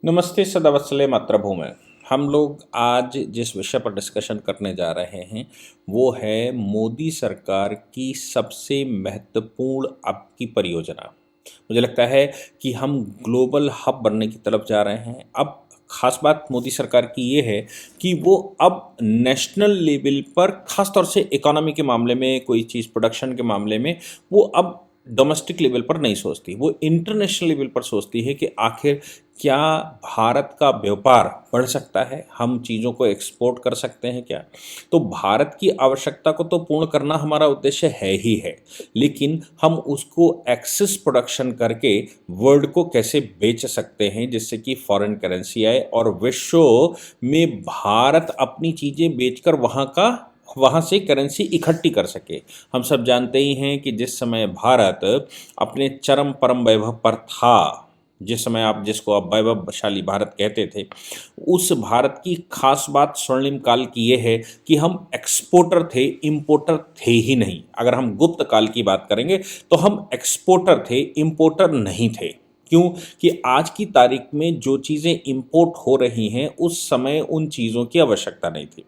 नमस्ते सदावत्सले मातृभूमि। हम लोग आज जिस विषय पर डिस्कशन करने जा रहे हैं वो है मोदी सरकार की सबसे महत्वपूर्ण अब की परियोजना। मुझे लगता है कि हम ग्लोबल हब बनने की तरफ जा रहे हैं। अब खास बात मोदी सरकार की ये है कि वो अब नेशनल लेवल पर खास तौर से इकोनॉमी के मामले में, कोई चीज़ प्रोडक्शन के मामले में वो अब डोमेस्टिक लेवल पर नहीं सोचती, वो इंटरनेशनल लेवल पर सोचती है कि आखिर क्या भारत का व्यापार बढ़ सकता है, हम चीज़ों को एक्सपोर्ट कर सकते हैं क्या। तो भारत की आवश्यकता को तो पूर्ण करना हमारा उद्देश्य है ही है, लेकिन हम उसको एक्सेस प्रोडक्शन करके वर्ल्ड को कैसे बेच सकते हैं जिससे कि फॉरेन करेंसी आए और विश्व में भारत अपनी चीज़ें बेचकर वहाँ से करेंसी इकट्ठी कर सके। हम सब जानते ही हैं कि जिस समय भारत अपने चरम परम वैभव पर था, जिस समय जिसको आप वैभवशाली भारत कहते थे, उस भारत की खास बात स्वर्णिम काल की ये है कि हम एक्सपोर्टर थे, इंपोर्टर थे ही नहीं। अगर हम गुप्त काल की बात करेंगे तो हम एक्सपोर्टर थे, इंपोर्टर नहीं थे। क्यों कि आज की तारीख में जो चीज़ें इंपोर्ट हो रही हैं उस समय उन चीज़ों की आवश्यकता नहीं थी।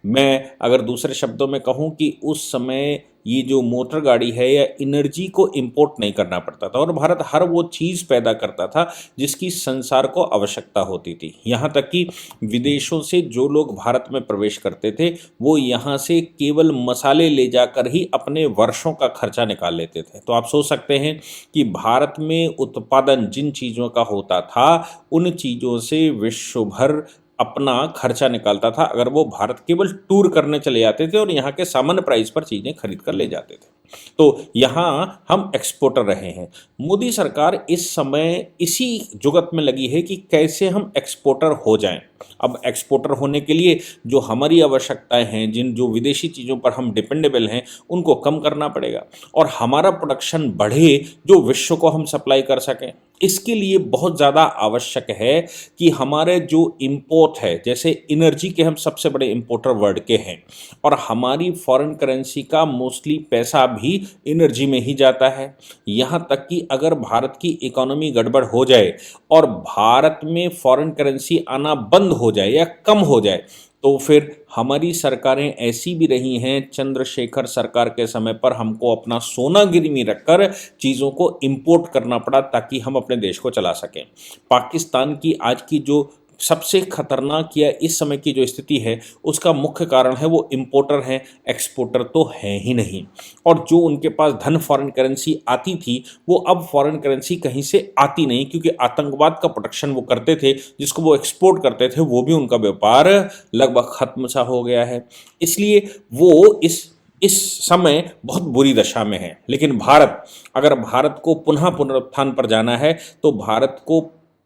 मैं अगर दूसरे शब्दों में कहूँ कि उस समय ये जो मोटर गाड़ी है या एनर्जी को इंपोर्ट नहीं करना पड़ता था और भारत हर वो चीज़ पैदा करता था जिसकी संसार को आवश्यकता होती थी। यहाँ तक कि विदेशों से जो लोग भारत में प्रवेश करते थे वो यहाँ से केवल मसाले ले जाकर ही अपने वर्षों का खर्चा निकाल लेते थे। तो आप सोच सकते हैं कि भारत में उत्पादन जिन चीज़ों का होता था उन चीज़ों से विश्व भर अपना खर्चा निकालता था अगर वो भारत केवल टूर करने चले जाते थे और यहाँ के सामान्य प्राइस पर चीज़ें खरीद कर ले जाते थे। तो यहाँ हम एक्सपोर्टर रहे हैं। मोदी सरकार इस समय इसी जुगत में लगी है कि कैसे हम एक्सपोर्टर हो जाएं। अब एक्सपोर्टर होने के लिए जो हमारी आवश्यकताएं हैं, जो विदेशी चीज़ों पर हम डिपेंडेबल हैं, उनको कम करना पड़ेगा और हमारा प्रोडक्शन बढ़े जो विश्व को हम सप्लाई कर सकें। इसके लिए बहुत ज़्यादा आवश्यक है कि हमारे जो इंपोर्ट है, जैसे एनर्जी के हम सबसे बड़े इंपोर्टर वर्ल्ड के हैं और हमारी फॉरेन करेंसी का मोस्टली पैसा भी एनर्जी में ही जाता है। यहाँ तक कि अगर भारत की इकोनॉमी गड़बड़ हो जाए और भारत में फॉरेन करेंसी आना बंद हो जाए या कम हो जाए तो फिर हमारी सरकारें ऐसी भी रही हैं, चंद्रशेखर सरकार के समय पर हमको अपना सोना गिरवी रखकर चीज़ों को इंपोर्ट करना पड़ा ताकि हम अपने देश को चला सकें। पाकिस्तान की आज की जो सबसे खतरनाक या इस समय की जो स्थिति है उसका मुख्य कारण है वो इंपोर्टर हैं, एक्सपोर्टर तो हैं ही नहीं। और जो उनके पास धन फॉरेन करेंसी आती थी वो अब फॉरेन करेंसी कहीं से आती नहीं, क्योंकि आतंकवाद का प्रोटेक्शन वो करते थे, जिसको वो एक्सपोर्ट करते थे वो भी उनका व्यापार लगभग खत्म सा हो गया है। इसलिए वो इस समय बहुत बुरी दशा में है। लेकिन अगर भारत को पुनः पुनरुत्थान पर जाना है तो भारत को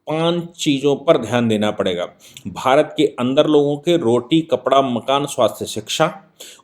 5 चीज़ों पर ध्यान देना पड़ेगा। भारत के अंदर लोगों के रोटी, कपड़ा, मकान, स्वास्थ्य, शिक्षा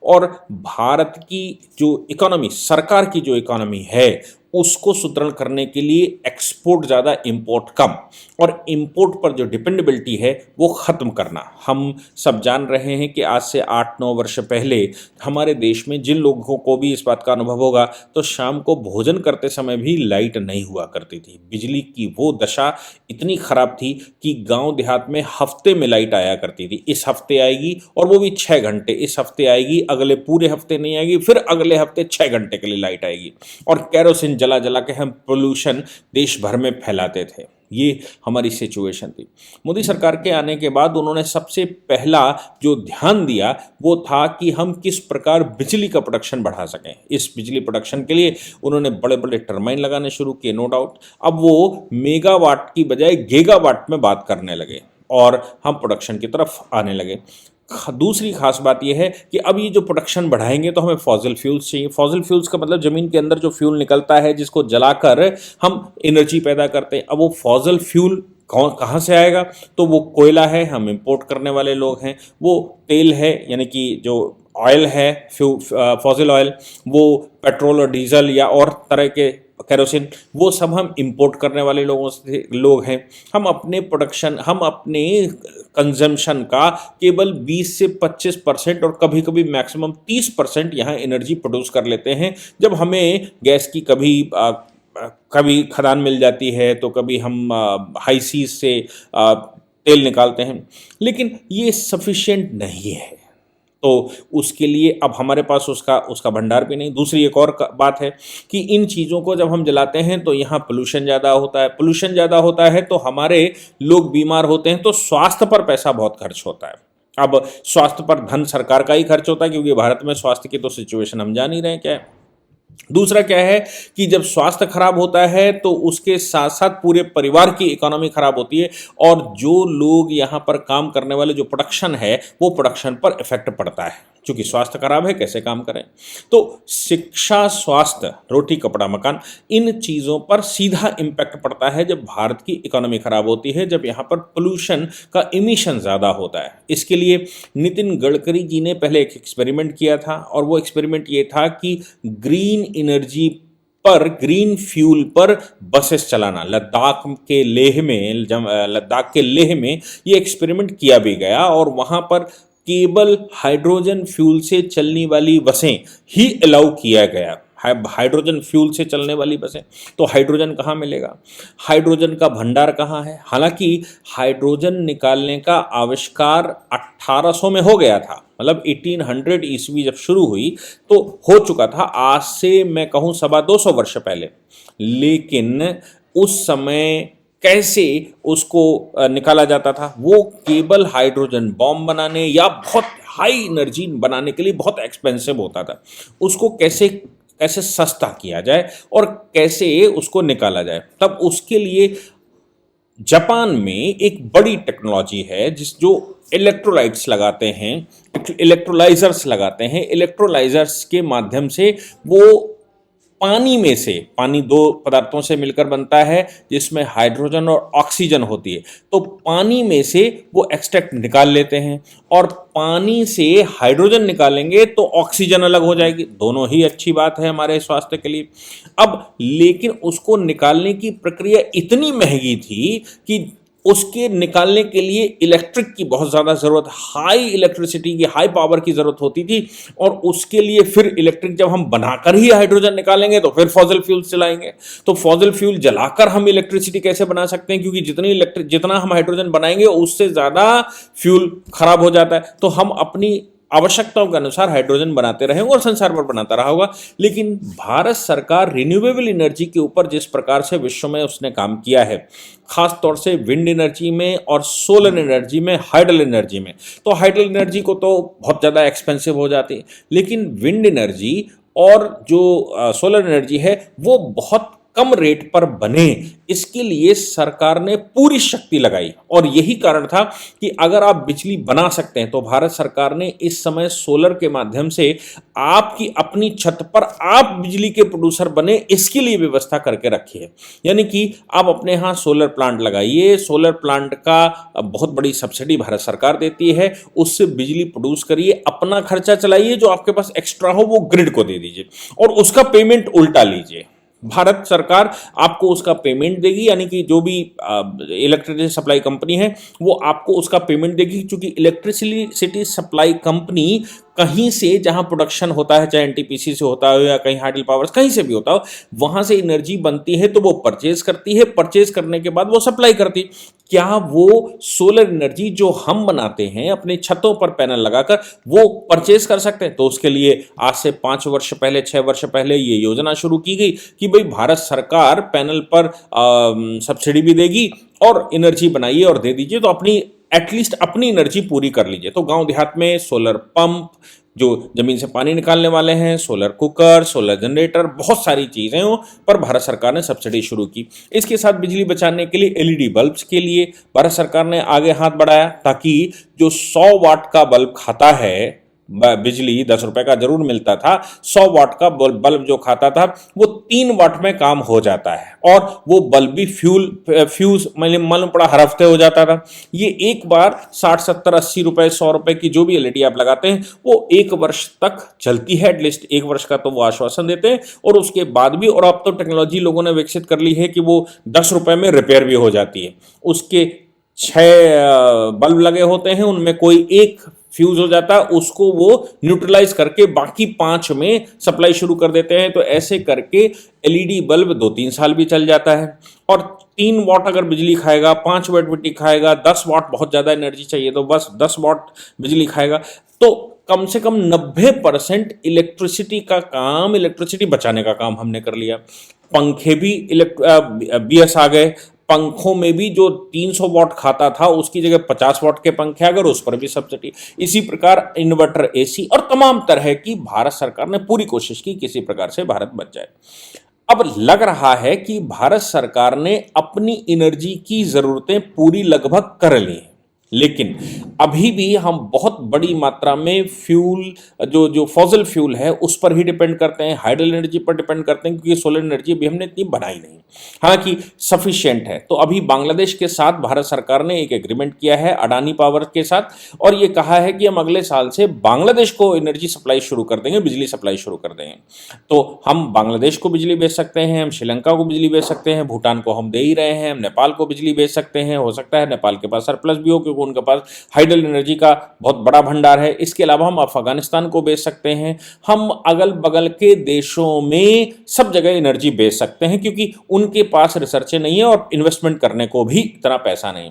और भारत की जो इकोनॉमी, सरकार की जो इकोनॉमी है उसको सुदृढ़ करने के लिए एक्सपोर्ट ज़्यादा, इंपोर्ट कम, और इंपोर्ट पर जो डिपेंडेबिलिटी है वो ख़त्म करना। हम सब जान रहे हैं कि आज से 8-9 वर्ष पहले हमारे देश में जिन लोगों को भी इस बात का अनुभव होगा तो शाम को भोजन करते समय भी लाइट नहीं हुआ करती थी। बिजली की वो दशा इतनी ख़राब थी कि गांव देहात में हफ्ते में लाइट आया करती थी। इस हफ्ते आएगी और वो भी 6 घंटे, इस हफ्ते आएगी, अगले पूरे हफ्ते नहीं आएगी, फिर अगले हफ्ते 6 घंटे के लिए लाइट आएगी। और कैरोसिन जला जला के हम पोल्यूशन देश भर में फैलाते थे। ये हमारी सिचुएशन थी। मोदी सरकार के आने के बाद उन्होंने सबसे पहला जो ध्यान दिया वो था कि हम किस प्रकार बिजली का प्रोडक्शन बढ़ा सकें। इस बिजली प्रोडक्शन के लिए उन्होंने बड़े बड़े टरबाइन लगाने शुरू किए, नो डाउट। अब वो मेगावाट की बजाय गीगावाट में बात करने लगे और हम प्रोडक्शन की तरफ आने लगे। दूसरी खास बात यह है कि अब ये जो प्रोडक्शन बढ़ाएंगे तो हमें फॉसिल फ्यूल्स चाहिए। फॉसिल फ्यूल्स का मतलब ज़मीन के अंदर जो फ्यूल निकलता है जिसको जलाकर हम एनर्जी पैदा करते हैं। अब वो फॉसिल फ्यूल कहाँ से आएगा? तो वो कोयला है, हम इंपोर्ट करने वाले लोग हैं। वो तेल है, यानी कि जो ऑयल है, फॉसिल ऑयल, वो पेट्रोल और डीजल या और तरह के केरोसिन, वो सब हम इंपोर्ट करने वाले लोग हैं। हम अपने कंजम्पशन का केवल 20 से 25% और कभी कभी मैक्सिमम 30% यहाँ एनर्जी प्रोड्यूस कर लेते हैं। जब हमें गैस की कभी कभी खदान मिल जाती है तो कभी हम हाई सीज से तेल निकालते हैं, लेकिन ये सफिशिएंट नहीं है। तो उसके लिए अब हमारे पास उसका उसका भंडार भी नहीं। दूसरी एक और बात है कि इन चीज़ों को जब हम जलाते हैं तो यहाँ पोल्यूशन ज़्यादा होता है, पोल्यूशन ज़्यादा होता है तो हमारे लोग बीमार होते हैं, तो स्वास्थ्य पर पैसा बहुत खर्च होता है। अब स्वास्थ्य पर धन सरकार का ही खर्च होता है, क्योंकि भारत में स्वास्थ्य की तो सिचुएशन हम जान ही रहे हैं क्या है। दूसरा क्या है कि जब स्वास्थ्य खराब होता है तो उसके साथ साथ पूरे परिवार की इकोनॉमी खराब होती है, और जो लोग यहाँ पर काम करने वाले जो प्रोडक्शन है वो प्रोडक्शन पर इफेक्ट पड़ता है। क्योंकि स्वास्थ्य खराब है, कैसे काम करें। तो शिक्षा, स्वास्थ्य, रोटी कपड़ा मकान, इन चीज़ों पर सीधा इम्पैक्ट पड़ता है जब भारत की इकोनॉमी खराब होती है, जब यहाँ पर पोल्यूशन का इमिशन ज़्यादा होता है। इसके लिए नितिन गडकरी जी ने पहले एक एक्सपेरिमेंट किया था, और वो एक्सपेरिमेंट ये था कि ग्रीन एनर्जी पर, ग्रीन फ्यूल पर बसेस चलाना। लद्दाख के लेह में ये एक्सपेरिमेंट किया भी गया, और वहाँ पर केवल हाइड्रोजन फ्यूल से चलने वाली बसें ही अलाउ किया गया। हाइड्रोजन फ्यूल से चलने वाली बसें, तो हाइड्रोजन कहाँ मिलेगा, हाइड्रोजन का भंडार कहाँ है। हालांकि हाइड्रोजन निकालने का आविष्कार 1800 में हो गया था, मतलब 1800 ईस्वी जब शुरू हुई तो हो चुका था, आज से मैं कहूँ 250 वर्ष पहले। लेकिन उस समय कैसे उसको निकाला जाता था, वो केवल हाइड्रोजन बॉम्ब बनाने या बहुत हाई एनर्जी बनाने के लिए बहुत एक्सपेंसिव होता था। उसको कैसे कैसे सस्ता किया जाए और कैसे उसको निकाला जाए, तब उसके लिए जापान में एक बड़ी टेक्नोलॉजी है जो इलेक्ट्रोलाइट्स लगाते हैं, इलेक्ट्रोलाइजर्स लगाते हैं। इलेक्ट्रोलाइजर्स के माध्यम से वो पानी में से, पानी दो पदार्थों से मिलकर बनता है जिसमें हाइड्रोजन और ऑक्सीजन होती है, तो पानी में से वो एक्सट्रैक्ट निकाल लेते हैं, और पानी से हाइड्रोजन निकालेंगे तो ऑक्सीजन अलग हो जाएगी। दोनों ही अच्छी बात है हमारे स्वास्थ्य के लिए। अब लेकिन उसको निकालने की प्रक्रिया इतनी महंगी थी कि उसके निकालने के लिए इलेक्ट्रिक की बहुत ज़्यादा ज़रूरत, हाई इलेक्ट्रिसिटी की, हाई पावर की ज़रूरत होती थी। और उसके लिए फिर इलेक्ट्रिक जब हम बनाकर ही हाइड्रोजन निकालेंगे तो फिर फॉसिल फ्यूल चलाएंगे, तो फॉसिल फ्यूल जलाकर हम इलेक्ट्रिसिटी कैसे बना सकते हैं, क्योंकि जितना हम हाइड्रोजन बनाएंगे उससे ज़्यादा फ्यूल खराब हो जाता है। तो हम अपनी आवश्यकताओं के अनुसार हाइड्रोजन बनाते रहेंगे और संसार भर बनाता रहा होगा। लेकिन भारत सरकार रिन्यूएबल एनर्जी के ऊपर जिस प्रकार से विश्व में उसने काम किया है, खास तौर से विंड एनर्जी में और सोलर एनर्जी में, हाइडल एनर्जी में, तो हाइडल एनर्जी को तो बहुत ज़्यादा एक्सपेंसिव हो जाती है, लेकिन विंड एनर्जी और जो सोलर एनर्जी है वो बहुत कम रेट पर बने, इसके लिए सरकार ने पूरी शक्ति लगाई। और यही कारण था कि अगर आप बिजली बना सकते हैं तो भारत सरकार ने इस समय सोलर के माध्यम से आपकी अपनी छत पर आप बिजली के प्रोड्यूसर बने, इसके लिए व्यवस्था करके रखी है। यानी कि आप अपने यहाँ सोलर प्लांट लगाइए, सोलर प्लांट का बहुत बड़ी सब्सिडी भारत सरकार देती है, उससे बिजली प्रोड्यूस करिए, अपना खर्चा चलाइए, जो आपके पास एक्स्ट्रा हो वो ग्रिड को दे दीजिए, और उसका पेमेंट उल्टा लीजिए। भारत सरकार आपको उसका पेमेंट देगी, यानी कि जो भी इलेक्ट्रिसिटी सप्लाई कंपनी है वो आपको उसका पेमेंट देगी, क्योंकि इलेक्ट्रिसिटी सप्लाई कंपनी कहीं से जहां प्रोडक्शन होता है, चाहे एनटीपीसी से होता हो या कहीं हाइडल पावर्स, कहीं से भी होता हो, वहां से एनर्जी बनती है तो वो परचेज करती है, परचेज करने के बाद वो सप्लाई करती है। क्या वो सोलर एनर्जी जो हम बनाते हैं अपने छतों पर पैनल लगाकर वो परचेज कर सकते हैं? तो उसके लिए आज से 5 वर्ष पहले, 6 वर्ष पहले ये योजना शुरू की गई कि भाई भारत सरकार पैनल पर सब्सिडी भी देगी और एनर्जी बनाइए और दे दीजिए, तो अपनी एटलीस्ट अपनी एनर्जी पूरी कर लीजिए। तो गांव देहात में सोलर पंप, जो जमीन से पानी निकालने वाले हैं, सोलर कुकर, सोलर जनरेटर, बहुत सारी चीज़ें हो पर भारत सरकार ने सब्सिडी शुरू की। इसके साथ बिजली बचाने के लिए एलईडी बल्ब्स के लिए भारत सरकार ने आगे हाथ बढ़ाया, ताकि जो 100 वाट का बल्ब खाता है बिजली, 10 रुपए का जरूर मिलता था, 100 वाट का बल्ब जो खाता था वो 3 वाट में काम हो जाता है, और वो बल्ब भी फ्यूज मालूम पड़ा हर हफ्ते हो जाता था। ये एक बार 60, 70, 80 रुपए, 100 रुपए की जो भी एलईडी आप लगाते हैं वो 1 वर्ष तक चलती है, एटलीस्ट 1 वर्ष का तो वो आश्वासन देते हैं, और उसके बाद भी, और अब तो टेक्नोलॉजी लोगों ने विकसित कर ली है कि वो 10 रुपए में रिपेयर भी हो जाती है। उसके 6 बल्ब लगे होते हैं, उनमें कोई एक फ्यूज हो जाता है, उसको वो न्यूट्रलाइज करके बाकी 5 में सप्लाई शुरू कर देते हैं। तो ऐसे करके एलईडी बल्ब 2-3 साल भी चल जाता है। और 3 वाट अगर बिजली खाएगा, 5 वाट बिजली खाएगा, 10 वाट बहुत ज़्यादा एनर्जी चाहिए तो बस 10 वाट बिजली खाएगा। तो कम से कम 90% इलेक्ट्रिसिटी का काम, इलेक्ट्रिसिटी बचाने का काम हमने कर लिया। पंखे भी बीएस आ गए। पंखों में भी जो 300 वाट खाता था उसकी जगह 50 वाट के पंखे आ गए, उस पर भी सब्सिडी। इसी प्रकार इन्वर्टर, एसी और तमाम तरह की भारत सरकार ने पूरी कोशिश की किसी प्रकार से भारत बच जाए। अब लग रहा है कि भारत सरकार ने अपनी एनर्जी की जरूरतें पूरी लगभग कर ली हैं, लेकिन अभी भी हम बहुत बड़ी मात्रा में फ्यूल जो फॉसिल फ्यूल है उस पर ही डिपेंड करते हैं, हाइडल एनर्जी पर डिपेंड करते हैं, क्योंकि सोलर एनर्जी अभी हमने इतनी बनाई नहीं, हालांकि सफिशिएंट है। तो अभी बांग्लादेश के साथ भारत सरकार ने एक एग्रीमेंट किया है अडानी पावर के साथ, और ये कहा है कि हम अगले साल से बांग्लादेश को एनर्जी सप्लाई शुरू कर देंगे, बिजली सप्लाई शुरू कर देंगे। तो हम बांग्लादेश को बिजली बेच सकते हैं, हम श्रीलंका को बिजली बेच सकते हैं, भूटान को हम दे ही रहे हैं, हम नेपाल को बिजली बेच सकते हैं। हो सकता है नेपाल के पास सरप्लस भी हो, क्योंकि उनके पास हाइडल एनर्जी का बहुत बड़ा भंडार है। इसके अलावा हम अफगानिस्तान को बेच सकते हैं, हम अगल बगल के देशों में सब जगह एनर्जी बेच सकते हैं, क्योंकि उनके पास रिसर्च नहीं है और इन्वेस्टमेंट करने को भी इतना पैसा नहीं।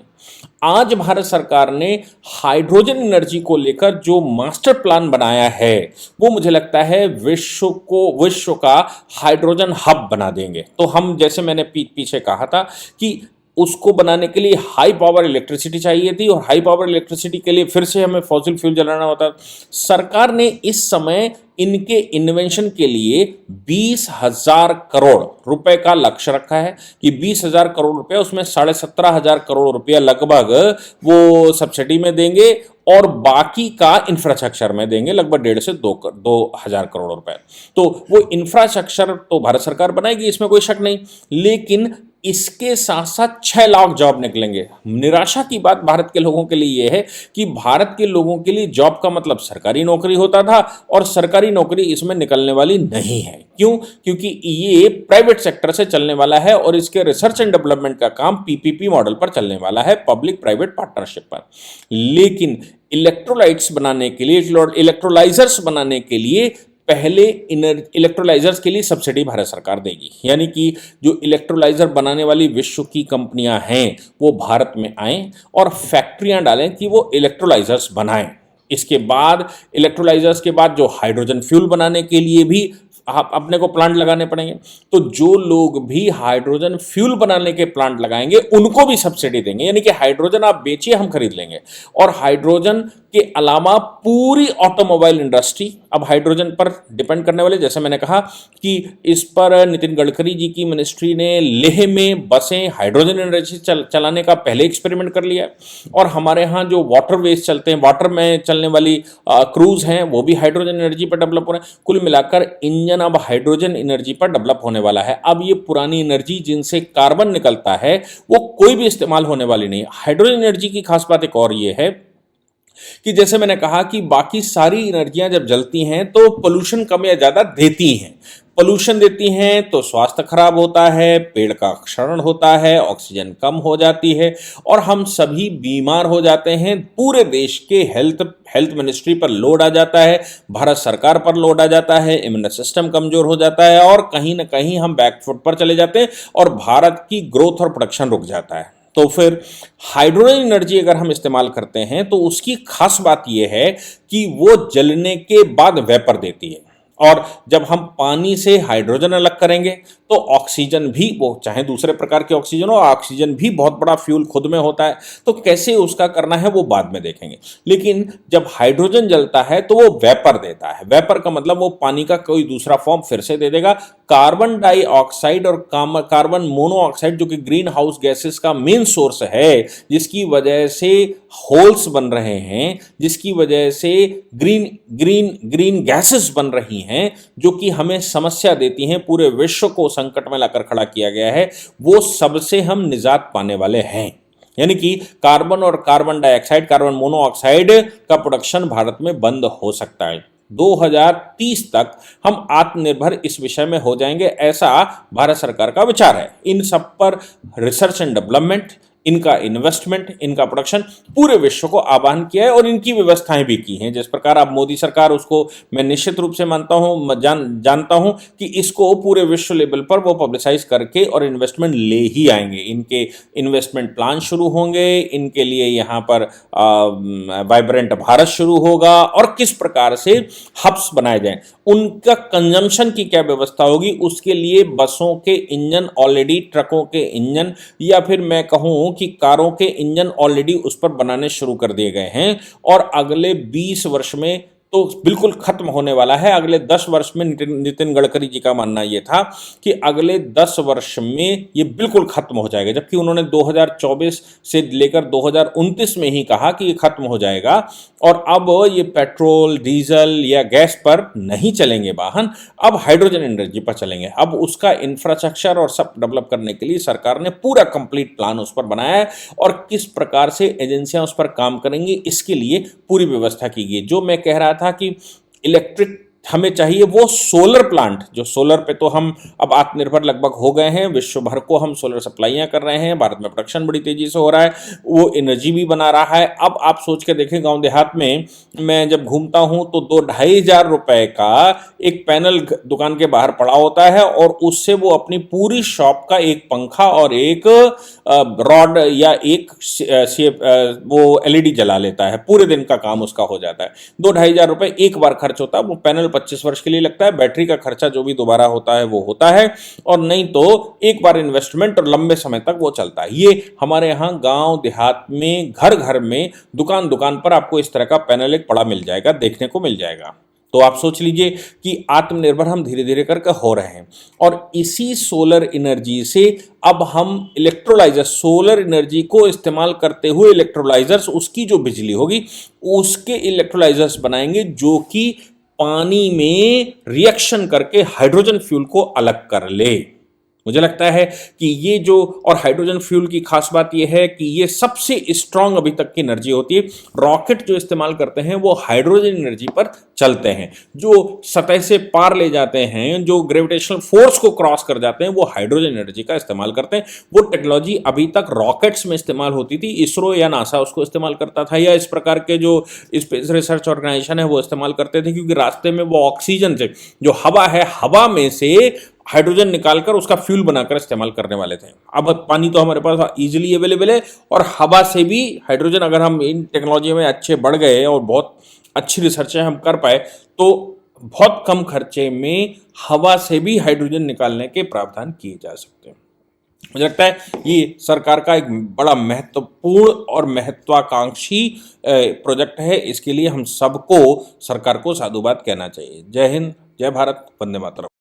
आज भारत सरकार ने हाइड्रोजन एनर्जी को लेकर जो मास्टर प्लान बनाया है वो मुझे लगता है विश्व का हाइड्रोजन हब बना देंगे। तो हम, जैसे मैंने पीछे कहा था कि उसको बनाने के लिए हाई पावर इलेक्ट्रिसिटी चाहिए थी, और हाई पावर इलेक्ट्रिसिटी के लिए फिर से हमें फॉसिल फ्यूल जलाना होता। सरकार ने इस समय इनके इन्वेंशन के लिए 20,000 करोड़ रुपए का लक्ष्य रखा है कि 20,000 करोड़ रुपए, उसमें 17,500 करोड़ रुपया लगभग वो सब्सिडी में देंगे और बाकी का इंफ्रास्ट्रक्चर में देंगे, लगभग 1.5 से 2,000 करोड़ रुपए। तो वो इंफ्रास्ट्रक्चर तो भारत सरकार बनाएगी, इसमें कोई शक नहीं, लेकिन इसके साथ साथ 6 लाख जॉब निकलेंगे। निराशा की बात भारत के लोगों के लिए यह है कि भारत के लोगों के लिए जॉब का मतलब सरकारी नौकरी होता था, और सरकारी नौकरी इसमें निकलने वाली नहीं है। क्यों? क्योंकि ये प्राइवेट सेक्टर से चलने वाला है और इसके रिसर्च एंड डेवलपमेंट का काम पीपीपी मॉडल पर चलने वाला है, पब्लिक प्राइवेट पार्टनरशिप पर। लेकिन इलेक्ट्रोलाइट्स बनाने के लिए, इलेक्ट्रोलाइजर्स बनाने के लिए पहले इलेक्ट्रोलाइजर्स के लिए सब्सिडी भारत सरकार देगी, यानी कि जो इलेक्ट्रोलाइजर बनाने वाली विश्व की कंपनियां हैं वो भारत में आएं और फैक्ट्रियां डालें कि वो इलेक्ट्रोलाइजर्स बनाएं। इसके बाद इलेक्ट्रोलाइजर्स के बाद जो हाइड्रोजन फ्यूल बनाने के लिए भी अपने को प्लांट लगाने पड़ेंगे। तो जो लोग भी हाइड्रोजन फ्यूल बनाने के प्लांट लगाएंगे उनको भी सब्सिडी देंगे, यानी कि हाइड्रोजन आप बेचिए, हम खरीद लेंगे। और हाइड्रोजन के अलावा पूरी ऑटोमोबाइल इंडस्ट्री अब हाइड्रोजन पर डिपेंड करने वाले, जैसे मैंने कहा कि इस पर नितिन गडकरी जी की मिनिस्ट्री ने लेह में बसें हाइड्रोजन एनर्जी चलाने का पहले एक्सपेरिमेंट कर लिया है। और हमारे यहाँ जो वाटर वेज चलते हैं, वाटर में चलने वाली क्रूज हैं, वो भी हाइड्रोजन एनर्जी पर डेवलप हो रहे हैं। कुल मिलाकर इंजन अब हाइड्रोजन एनर्जी पर डेवलप होने वाला है। अब ये पुरानी एनर्जी जिनसे कार्बन निकलता है वो कोई भी इस्तेमाल होने वाली नहीं है। हाइड्रोजन एनर्जी की खास बात एक और ये है कि जैसे मैंने कहा कि बाकी सारी एनर्जियां जब जलती हैं तो पोल्यूशन कम या ज्यादा देती हैं। पोल्यूशन देती हैं तो स्वास्थ्य खराब होता है, पेड़ का क्षरण होता है, ऑक्सीजन कम हो जाती है और हम सभी बीमार हो जाते हैं। पूरे देश के हेल्थ मिनिस्ट्री पर लोड आ जाता है, भारत सरकार पर लोड आ जाता है, इम्यून सिस्टम कमजोर हो जाता है और कहीं ना कहीं हम बैकफुट पर चले जाते हैं और भारत की ग्रोथ और प्रोडक्शन रुक जाता है। तो फिर हाइड्रोजन एनर्जी अगर हम इस्तेमाल करते हैं तो उसकी खास बात यह है कि वो जलने के बाद वेपर देती है, और जब हम पानी से हाइड्रोजन अलग करेंगे तो ऑक्सीजन भी, वो चाहे दूसरे प्रकार के ऑक्सीजन हो, ऑक्सीजन भी बहुत बड़ा फ्यूल खुद में होता है। तो कैसे उसका करना है वो बाद में देखेंगे। लेकिन जब हाइड्रोजन जलता है तो वो वेपर देता है। वेपर का मतलब वो पानी का कोई दूसरा फॉर्म फिर से दे देगा। कार्बन डाइऑक्साइड और कार्बन मोनोऑक्साइड, जो कि ग्रीन हाउस गैसेस का मेन सोर्स है, जिसकी वजह से होल्स बन रहे हैं, जिसकी वजह से ग्रीन गैसेस बन रही हैं, जो कि हमें समस्या देती हैं, पूरे विश्व को संकट में लाकर खड़ा किया गया है, वो सबसे हम निजात पाने वाले हैं। यानी कि कार्बन और कार्बन डाइऑक्साइड, कार्बन मोनोऑक्साइड का प्रोडक्शन भारत में बंद हो सकता है। 2030 तक हम आत्मनिर्भर इस विषय में हो जाएंगे, ऐसा भारत सरकार का विचार है। इन सब पर रिसर्च एंड डेवलपमेंट, इनका इन्वेस्टमेंट, इनका प्रोडक्शन पूरे विश्व को आह्वान किया है और इनकी व्यवस्थाएं भी की हैं। जिस प्रकार अब मोदी सरकार, उसको मैं निश्चित रूप से मानता हूं, जानता हूं कि इसको पूरे विश्व लेवल पर वो पब्लिसाइज करके और इन्वेस्टमेंट ले ही आएंगे। इनके इन्वेस्टमेंट प्लान शुरू होंगे, इनके लिए यहाँ पर वाइब्रेंट भारत शुरू होगा और किस प्रकार से हब्स बनाए जाएं, उनका कंजम्पशन की क्या व्यवस्था होगी, उसके लिए बसों के इंजन ऑलरेडी, ट्रकों के इंजन, या फिर मैं कहूं कि कारों के इंजन ऑलरेडी उस पर बनाने शुरू कर दिए गए हैं और अगले 20 वर्ष में तो बिल्कुल खत्म होने वाला है। अगले 10 वर्ष में नितिन गडकरी जी का मानना यह था कि अगले 10 वर्ष में ये बिल्कुल खत्म हो जाएगा, जबकि उन्होंने 2024 से लेकर 2029 में ही कहा कि ये खत्म हो जाएगा। और अब ये पेट्रोल, डीजल या गैस पर नहीं चलेंगे वाहन, अब हाइड्रोजन एनर्जी पर चलेंगे। अब उसका इंफ्रास्ट्रक्चर और सब डेवलप करने के लिए सरकार ने पूरा कंप्लीट प्लान उस पर बनाया है और किस प्रकार से एजेंसियां उस पर काम करेंगी, इसके लिए पूरी व्यवस्था की गई। जो मैं कह रहा था कि इलेक्ट्रिक हमें चाहिए, वो सोलर प्लांट, जो सोलर पे तो हम अब आत्मनिर्भर लगभग हो गए हैं, विश्व भर को हम सोलर सप्लाइयां कर रहे हैं, भारत में प्रोडक्शन बड़ी तेजी से हो रहा है, वो एनर्जी भी बना रहा है। अब आप सोच के देखें, गांव देहात में मैं जब घूमता हूं तो 2-2,500 रुपए का एक पैनल दुकान के बाहर पड़ा होता है और उससे वो अपनी पूरी शॉप का एक पंखा और एक रॉड या एक वो एलईडी जला लेता है, पूरे दिन का काम उसका हो जाता है। 2-2,500 रुपए एक बार खर्च होता है। वो पैनल 25 वर्ष के लिए लगता है, बैटरी का खर्चा जो भी दोबारा होता है वो होता है, और नहीं तो एक बार इन्वेस्टमेंट और लंबे समय तक वो चलता है। ये हमारे यहाँ गांव देहात में घर घर में, दुकान दुकान पर आपको इस तरह का पैनल एक पड़ा मिल जाएगा, देखने को मिल जाएगा। तो आप सोच लीजिए कि आत्मनिर्भर हम धीरे धीरे करके हो रहे हैं और इसी सोलर एनर्जी से अब हम इलेक्ट्रोलाइजर, सोलर एनर्जी को इस्तेमाल करते हुए इलेक्ट्रोलाइजर्स, उसकी जो बिजली होगी उसके इलेक्ट्रोलाइजर्स बनाएंगे जो कि पानी में रिएक्शन करके हाइड्रोजन फ्यूल को अलग कर ले। मुझे लगता है कि ये जो, और हाइड्रोजन फ्यूल की खास बात यह है कि ये सबसे स्ट्रांग अभी तक की एनर्जी होती है। रॉकेट जो इस्तेमाल करते हैं वो हाइड्रोजन एनर्जी पर चलते हैं, जो सतह से पार ले जाते हैं, जो ग्रेविटेशनल फोर्स को क्रॉस कर जाते हैं, वो हाइड्रोजन एनर्जी का इस्तेमाल करते हैं। वो टेक्नोलॉजी अभी तक रॉकेट्स में इस्तेमाल होती थी, इसरो या नासा उसको इस्तेमाल करता था, या इस प्रकार के जो स्पेस रिसर्च ऑर्गेनाइजेशन है वो इस्तेमाल करते थे, क्योंकि रास्ते में वो ऑक्सीजन से, जो हवा है, हवा में से हाइड्रोजन निकालकर उसका फ्यूल बनाकर इस्तेमाल करने वाले थे। अब पानी तो हमारे पास इजीली अवेलेबल है और हवा से भी हाइड्रोजन, अगर हम इन टेक्नोलॉजी में अच्छे बढ़ गए और बहुत अच्छी रिसर्चें हम कर पाए तो बहुत कम खर्चे में हवा से भी हाइड्रोजन निकालने के प्रावधान किए जा सकते हैं। मुझे लगता है ये सरकार का एक बड़ा महत्वपूर्ण और महत्वाकांक्षी प्रोजेक्ट है। इसके लिए हम सबको, सरकार को साधुवाद कहना चाहिए। जय हिंद, जय भारत, वंदे मातरम।